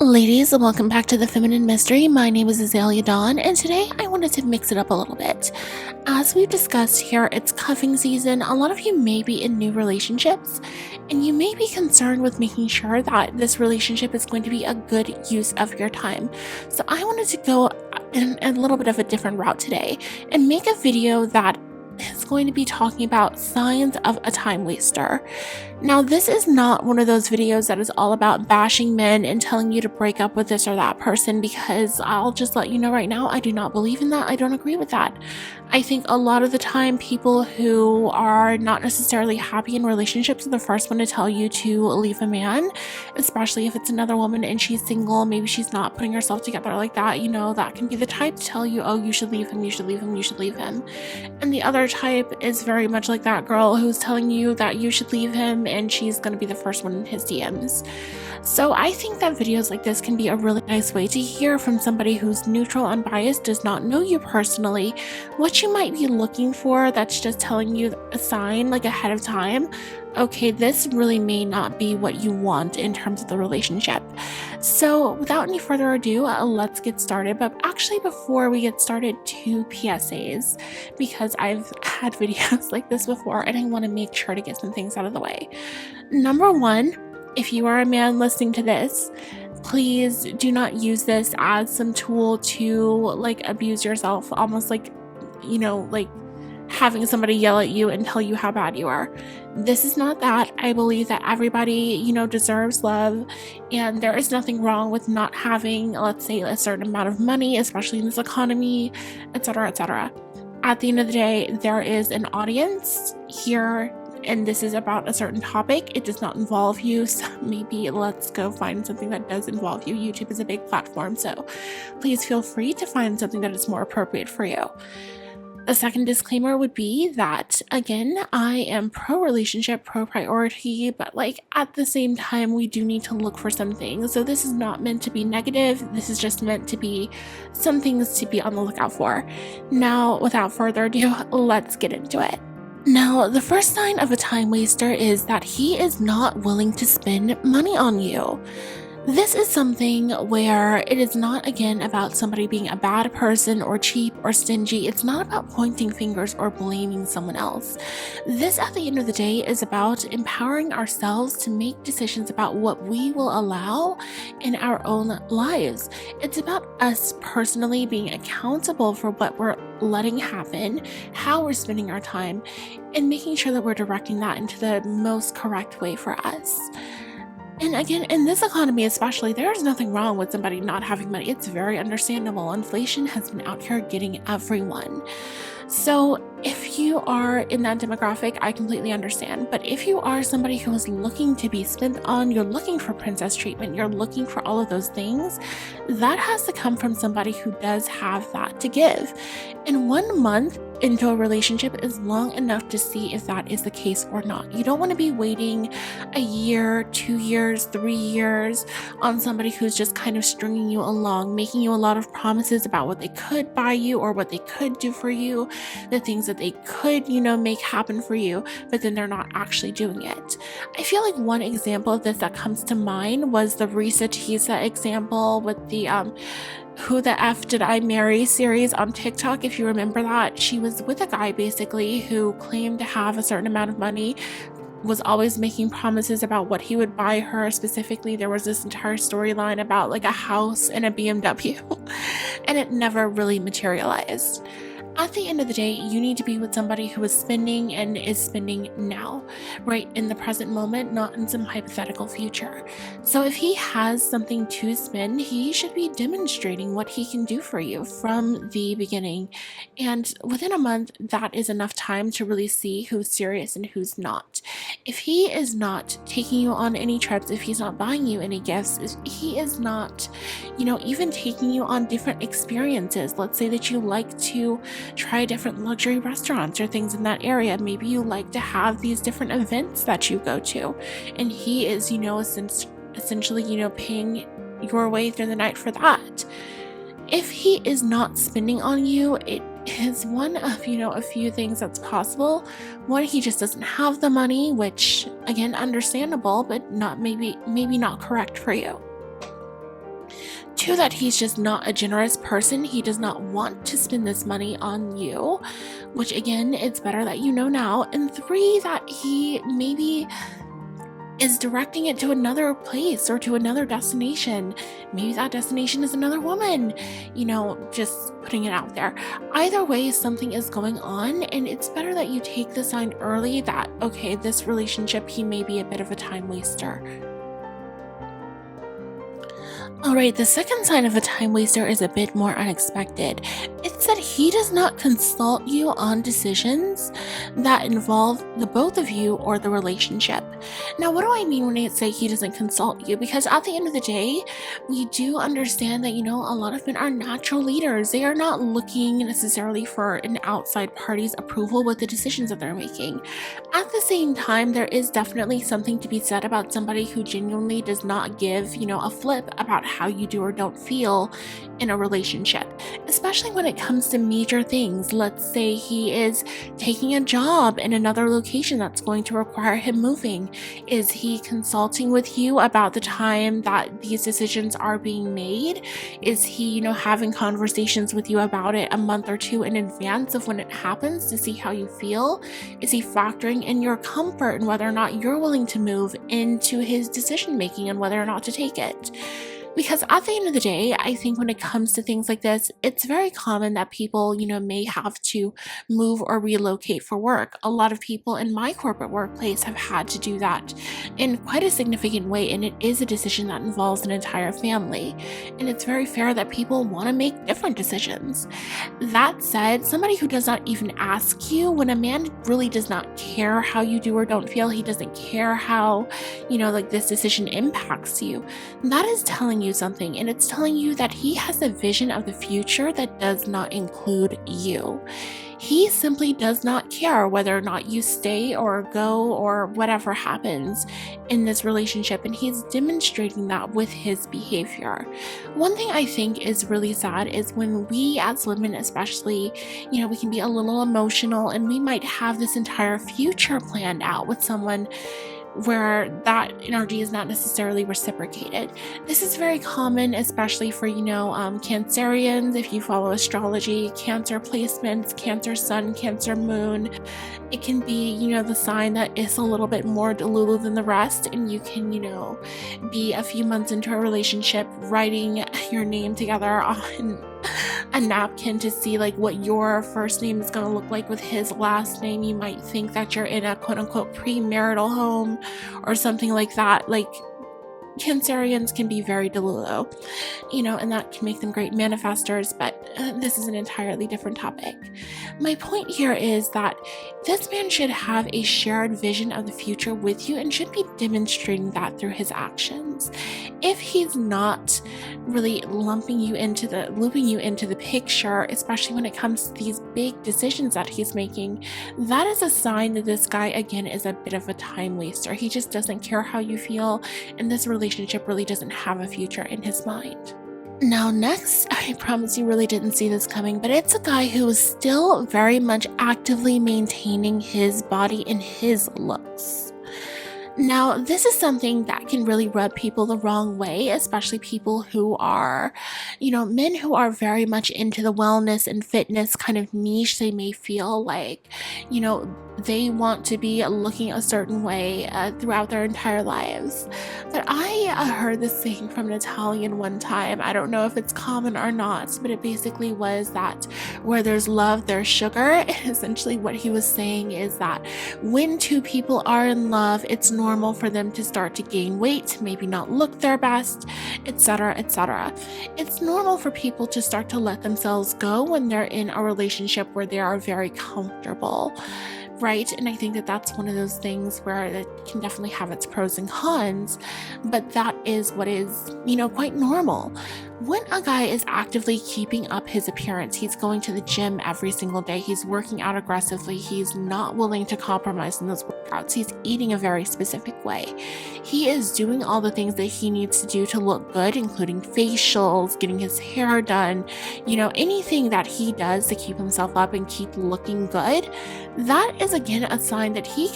Ladies, welcome back to the Feminine Mystery. My name is Azalea Dawn, and today I wanted to mix it up a little bit. As we've discussed here, it's cuffing season. A lot of you may be in new relationships, and you may be concerned with making sure that this relationship is going to be a good use of your time. So I wanted to go in a little bit of a different route today and make a video that is going to be talking about signs of a time waster. Now, this is not one of those videos that is all about bashing men and telling you to break up with this or that person, because I'll just let you know right now, I do not believe in that. I don't agree with that. I think a lot of the time people who are not necessarily happy in relationships are the first one to tell you to leave a man, especially if it's another woman and she's single, maybe she's not putting herself together like that. That can be the type to tell you, oh, you should leave him, you should leave him, you should leave him. And the other type is very much like that girl who's telling you that you should leave him, and she's going to be the first one in his DMs. So I think that videos like this can be a really nice way to hear from somebody who's neutral, unbiased, does not know you personally, what you might be looking for, that's just telling you a sign like ahead of time. Okay, this really may not be what you want in terms of the relationship. So without any further ado, let's get started. But actually, before we get started, 2 PSAs, because I've had videos like this before and I want to make sure to get some things out of the way. Number one, if you are a man listening to this, please do not use this as some tool to abuse yourself, almost like having somebody yell at you and tell you how bad you are. This is not that. I believe that everybody, deserves love, and there is nothing wrong with not having, let's say, a certain amount of money, especially in this economy, etc., etc. At the end of the day, there is an audience here, and this is about a certain topic. It does not involve you, so maybe let's go find something that does involve you. YouTube is a big platform, so please feel free to find something that is more appropriate for you. A second disclaimer would be that, again, I am pro-relationship, pro-priority, but at the same time, we do need to look for some things. So this is not meant to be negative. This is just meant to be some things to be on the lookout for. Now, without further ado, let's get into it. Now, the first sign of a time waster is that he is not willing to spend money on you. This is something where it is not, again, about somebody being a bad person or cheap or stingy. It's not about pointing fingers or blaming someone else. This, at the end of the day, is about empowering ourselves to make decisions about what we will allow in our own lives. It's about us personally being accountable for what we're letting happen, how we're spending our time, and making sure that we're directing that into the most correct way for us. And again, in this economy especially, there's nothing wrong with somebody not having money. It's very understandable. Inflation has been out here getting everyone. So if you are in that demographic, I completely understand. But if you are somebody who is looking to be spent on, you're looking for princess treatment, you're looking for all of those things, that has to come from somebody who does have that to give. And 1 month into a relationship is long enough to see if that is the case or not. You don't want to be waiting a year, 2 years, 3 years on somebody who's just kind of stringing you along, making you a lot of promises about what they could buy you or what they could do for you, the things that they could, make happen for you, but then they're not actually doing it. I feel like one example of this that comes to mind was the Risa Tisa example with the Who the F Did I Marry series on TikTok. If you remember that, she was with a guy basically who claimed to have a certain amount of money, was always making promises about what he would buy her. Specifically, there was this entire storyline about a house and a BMW, and it never really materialized. At the end of the day, you need to be with somebody who is spending and is spending now, right in the present moment, not in some hypothetical future. So if he has something to spend, he should be demonstrating what he can do for you from the beginning. And within a month, that is enough time to really see who's serious and who's not. If he is not taking you on any trips, if he's not buying you any gifts, if he is not, even taking you on different experiences, let's say that you like to try different luxury restaurants or things in that area. Maybe you like to have these different events that you go to, and he is, essentially, paying your way through the night for that. If he is not spending on you, it is one of, a few things that's possible. One, he just doesn't have the money, which, again, understandable, but maybe not correct for you. 2, that he's just not a generous person. He does not want to spend this money on you, which again, it's better that you know now. And 3, that he maybe is directing it to another place or to another destination. Maybe that destination is another woman, just putting it out there. Either way, something is going on, and it's better that you take the sign early that, okay, this relationship, he may be a bit of a time waster. All right, the second sign of a time waster is a bit more unexpected. It's that he does not consult you on decisions that involve the both of you or the relationship. Now, what do I mean when I say he doesn't consult you? Because at the end of the day, we do understand that, a lot of men are natural leaders. They are not looking necessarily for an outside party's approval with the decisions that they're making. At the same time, there is definitely something to be said about somebody who genuinely does not give, a flip about how you do or don't feel in a relationship, especially when it comes to major things. Let's say he is taking a job in another location that's going to require him moving. Is he consulting with you about the time that these decisions are being made? Is he, having conversations with you about it a month or 2 in advance of when it happens to see how you feel? Is he factoring in your comfort and whether or not you're willing to move into his decision making and whether or not to take it? Because at the end of the day, I think when it comes to things like this, it's very common that people, may have to move or relocate for work. A lot of people in my corporate workplace have had to do that in quite a significant way, and it is a decision that involves an entire family. And it's very fair that people want to make different decisions. That said, somebody who does not even ask you, when a man really does not care how you do or don't feel, he doesn't care how, this decision impacts you, that is telling you something, and it's telling you that he has a vision of the future that does not include you. He simply does not care whether or not you stay or go or whatever happens in this relationship, and he's demonstrating that with his behavior. One thing I think is really sad is when we as women especially, we can be a little emotional and we might have this entire future planned out with someone where that energy is not necessarily reciprocated. This is very common, especially for, Cancerians. If you follow astrology, Cancer placements, Cancer sun, Cancer moon, it can be, the sign that is a little bit more delulu than the rest. And you can, be a few months into a relationship writing your name together on a napkin to see what your first name is going to look like with his last name. You might think that you're in a quote unquote premarital home or something like that. Cancerians can be very delulu, and that can make them great manifestors, but this is an entirely different topic. My point here is that this man should have a shared vision of the future with you and should be demonstrating that through his actions. If he's not really looping you into the picture, especially when it comes to these big decisions that he's making, that is a sign that this guy, again, is a bit of a time waster. He just doesn't care how you feel, and this relationship really doesn't have a future in his mind. Now next, I promise you really didn't see this coming, but it's a guy who is still very much actively maintaining his body and his looks. Now, this is something that can really rub people the wrong way, especially people who are, men who are very much into the wellness and fitness kind of niche. They may feel like, they want to be looking a certain way throughout their entire lives. But I heard this saying from an Italian one time. I don't know if it's common or not, but it basically was that where there's love, there's sugar. And essentially what he was saying is that when two people are in love, it's normal for them to start to gain weight, maybe not look their best, etc., etc. It's normal for people to start to let themselves go when they're in a relationship where they are very comfortable. Right? And I think that that's one of those things where it can definitely have its pros and cons, but that is what is, quite normal. When a guy is actively keeping up his appearance, he's going to the gym every single day, he's working out aggressively, he's not willing to compromise in those workouts, he's eating a very specific way. He is doing all the things that he needs to do to look good, including facials, getting his hair done, anything that he does to keep himself up and keep looking good. That is again a sign that he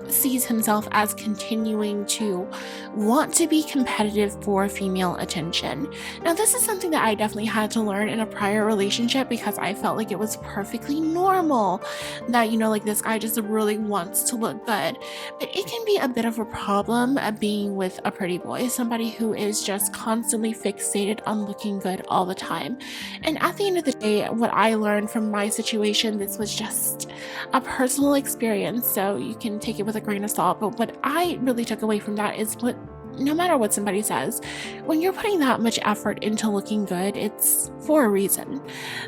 sees himself as continuing to want to be competitive for female attention. Now, this is something that I definitely had to learn in a prior relationship because I felt like it was perfectly normal that, like this guy just really wants to look good. But it can be a bit of a problem being with a pretty boy, somebody who is just constantly fixated on looking good all the time. And at the end of the day, what I learned from my situation, this was just a personal experience, so you can take it with a grain of salt. But what I really took away from that is no matter what somebody says, when you're putting that much effort into looking good, it's for a reason.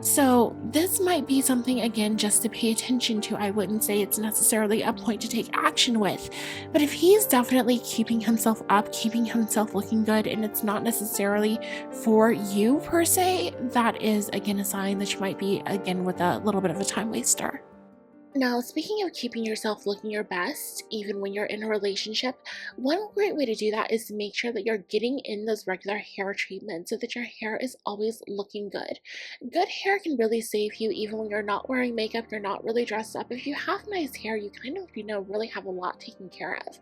So this might be something, again, just to pay attention to. I wouldn't say it's necessarily a point to take action with, but if he's definitely keeping himself up, keeping himself looking good, and it's not necessarily for you per se, that is, again, a sign that you might be, again, with a little bit of a time waster. Now, speaking of keeping yourself looking your best, even when you're in a relationship, one great way to do that is to make sure that you're getting in those regular hair treatments so that your hair is always looking good. Good hair can really save you even when you're not wearing makeup, you're not really dressed up. If you have nice hair, you kind of, really have a lot taken care of.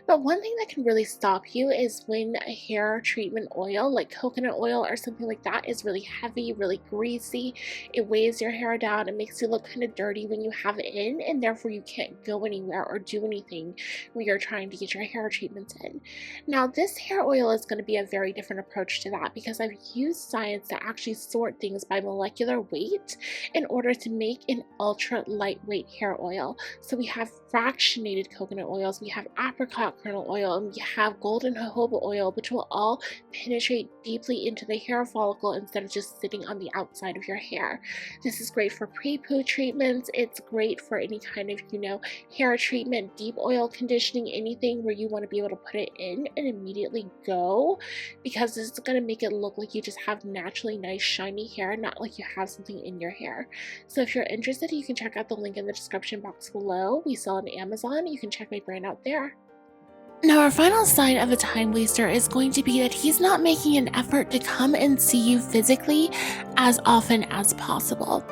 But one thing that can really stop you is when a hair treatment oil, like coconut oil or something like that, is really heavy, really greasy. It weighs your hair down, it makes you look kind of dirty when you have it in, and therefore you can't go anywhere or do anything when you're trying to get your hair treatments in. Now, this hair oil is going to be a very different approach to that because I've used science to actually sort things by molecular weight in order to make an ultra lightweight hair oil. So we have fractionated coconut oils, we have apricot kernel oil, and we have golden jojoba oil, which will all penetrate deeply into the hair follicle instead of just sitting on the outside of your hair. This is great for pre-poo treatments. It's great for any kind of, hair treatment, deep oil conditioning, anything where you want to be able to put it in and immediately go, because this is going to make it look like you just have naturally nice shiny hair, not like you have something in your hair. So if you're interested, you can check out the link in the description box below. We sell on Amazon. You can check my brand out there. Now, our final sign of a time waster is going to be that he's not making an effort to come and see you physically as often as possible.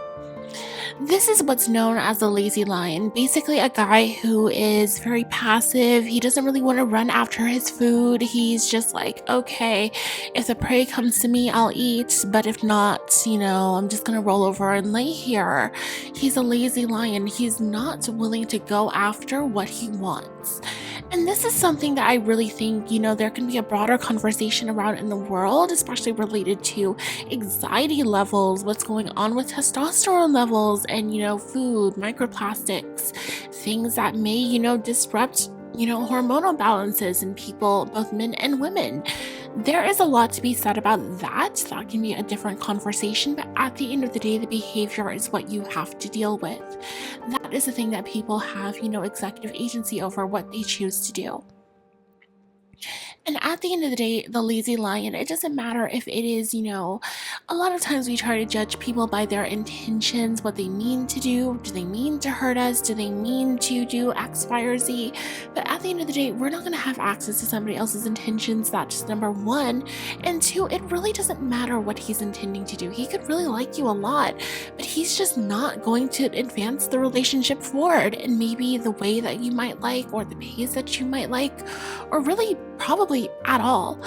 This is what's known as a lazy lion, basically a guy who is very passive. He doesn't really want to run after his food. He's just like, okay, if the prey comes to me, I'll eat, but if not, I'm just going to roll over and lay here. He's a lazy lion. He's not willing to go after what he wants. And this is something that I really think, there can be a broader conversation around in the world, especially related to anxiety levels, what's going on with testosterone levels, and, food, microplastics, things that may, disrupt, hormonal balances in people, both men and women. There is a lot to be said about that. That can be a different conversation, but at the end of the day, the behavior is what you have to deal with. That is the thing that people have, executive agency over what they choose to do. And at the end of the day, the lazy lion, it doesn't matter if it is, a lot of times we try to judge people by their intentions, what they mean to do. Do they mean to hurt us? Do they mean to do X, Y, or Z? But at the end of the day, we're not going to have access to somebody else's intentions. That's number one. And two, it really doesn't matter what he's intending to do. He could really like you a lot, but he's just not going to advance the relationship forward in maybe the way that you might like, or the pace that you might like, or really probably at all.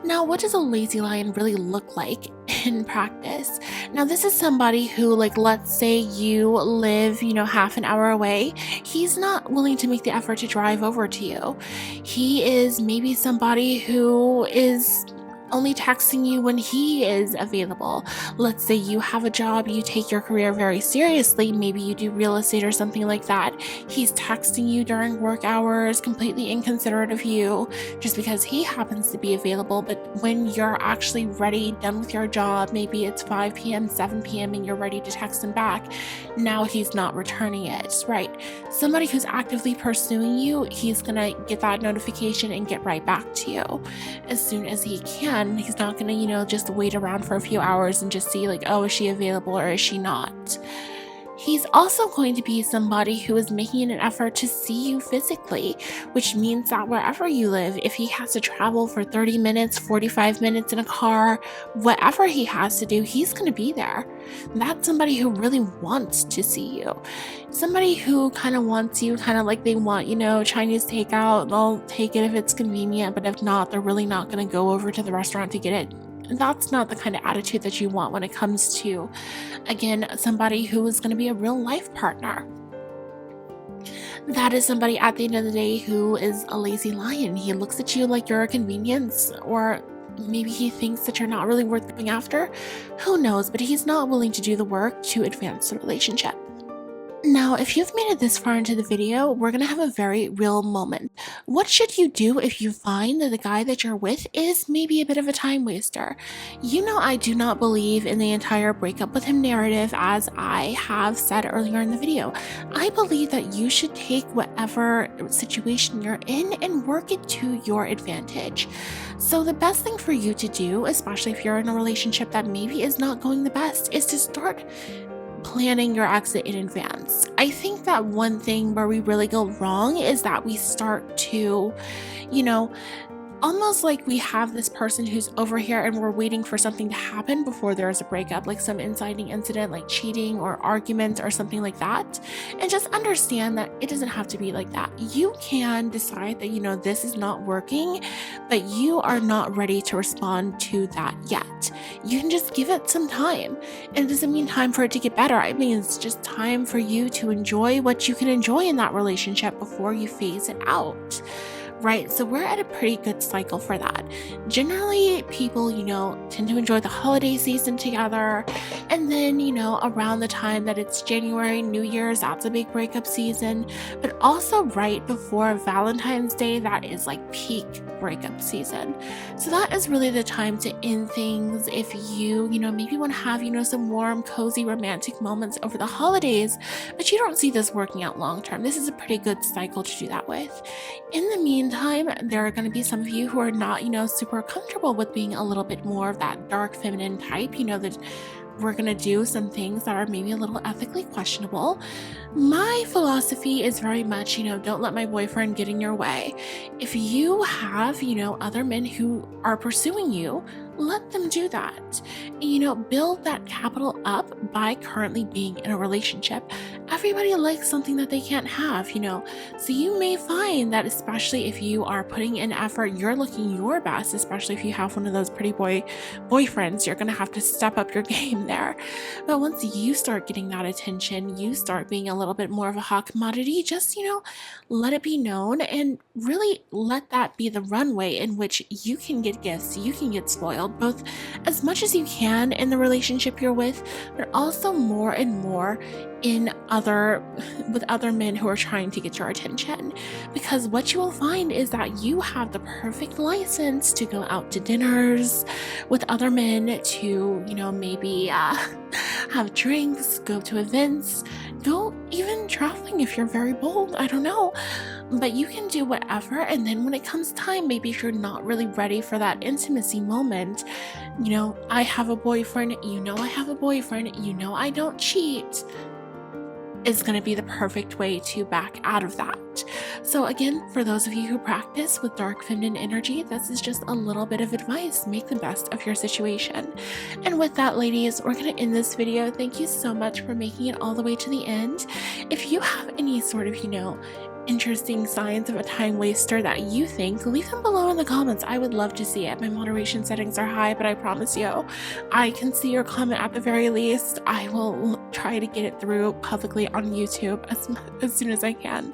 Now, what does a lazy lion really look like in practice? Now, this is somebody who, let's say you live, half an hour away. He's not willing to make the effort to drive over to you. He is maybe somebody who is only texting you when he is available. Let's say you have a job, you take your career very seriously, maybe you do real estate or something like that. He's texting you during work hours, completely inconsiderate of you, just because he happens to be available. But when you're actually ready, done with your job, maybe it's 5 p.m., 7 p.m., and you're ready to text him back, now he's not returning it, right? Somebody who's actively pursuing you, he's gonna get that notification and get right back to you as soon as he can. He's not going to, just wait around for a few hours and just see oh, is she available or is she not? He's also going to be somebody who is making an effort to see you physically, which means that wherever you live, if he has to travel for 30 minutes, 45 minutes in a car, whatever he has to do, he's going to be there. That's somebody who really wants to see you. Somebody who kind of wants you, kind of like they want, Chinese takeout. They'll take it if it's convenient, but if not, they're really not going to go over to the restaurant to get it. That's not the kind of attitude that you want when it comes to, again, somebody who is going to be a real life partner. That is somebody at the end of the day who is a lazy lion. He looks at you like you're a convenience, or maybe he thinks that you're not really worth going after. Who knows? But he's not willing to do the work to advance the relationship. Now, if you've made it this far into the video, we're going to have a very real moment. What should you do if you find that the guy that you're with is maybe a bit of a time waster? I do not believe in the entire breakup with him narrative, as I have said earlier in the video. I believe that you should take whatever situation you're in and work it to your advantage. So the best thing for you to do, especially if you're in a relationship that maybe is not going the best, is to start planning your exit in advance. I think that one thing where we really go wrong is that we start to, almost like we have this person who's over here and we're waiting for something to happen before there's a breakup, like some inciting incident like cheating or argument or something like that. And just understand that it doesn't have to be like that. You can decide that, this is not working, but you are not ready to respond to that yet. You can just give it some time. And it doesn't mean time for it to get better. I mean, it's just time for you to enjoy what you can enjoy in that relationship before you phase it out. Right? So we're at a pretty good cycle for that. Generally, people, tend to enjoy the holiday season together. And then, around the time that it's January, New Year's, that's a big breakup season. But also right before Valentine's Day, that is like peak breakup season. So that is really the time to end things. If you, maybe want to have, some warm, cozy, romantic moments over the holidays, but you don't see this working out long term. This is a pretty good cycle to do that with. In the meantime, there are going to be some of you who are not, super comfortable with being a little bit more of that dark feminine type, that we're going to do some things that are maybe a little ethically questionable. My philosophy is very much, don't let my boyfriend get in your way. If you have, other men who are pursuing you, let them do that. Build that capital up by currently being in a relationship. Everybody likes something that they can't have, so you may find that, especially if you are putting in effort, you're looking your best, especially if you have one of those pretty boyfriends, you're going to have to step up your game there. But once you start getting that attention, you start being a little bit more of a hot commodity, just, let it be known and really let that be the runway in which you can get gifts, you can get spoiled, both as much as you can in the relationship you're with, but also more and more with other men who are trying to get your attention. Because what you will find is that you have the perfect license to go out to dinners with other men, to maybe have drinks, go to events, go even traveling if you're very bold, I don't know. But you can do whatever, and then when it comes time, maybe if you're not really ready for that intimacy moment, I have a boyfriend, I have a boyfriend, I don't cheat, is going to be the perfect way to back out of that. So again, for those of you who practice with dark feminine energy, this is just a little bit of advice. Make the best of your situation. And with that, ladies, we're going to end this video. Thank you so much for making it all the way to the end. If you have any sort of, interesting signs of a time waster that you think, leave them below in the comments. I would love to see it. My moderation settings are high, but I promise you, I can see your comment at the very least. I will try to get it through publicly on YouTube as soon as I can.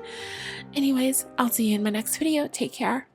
Anyways, I'll see you in my next video. Take care.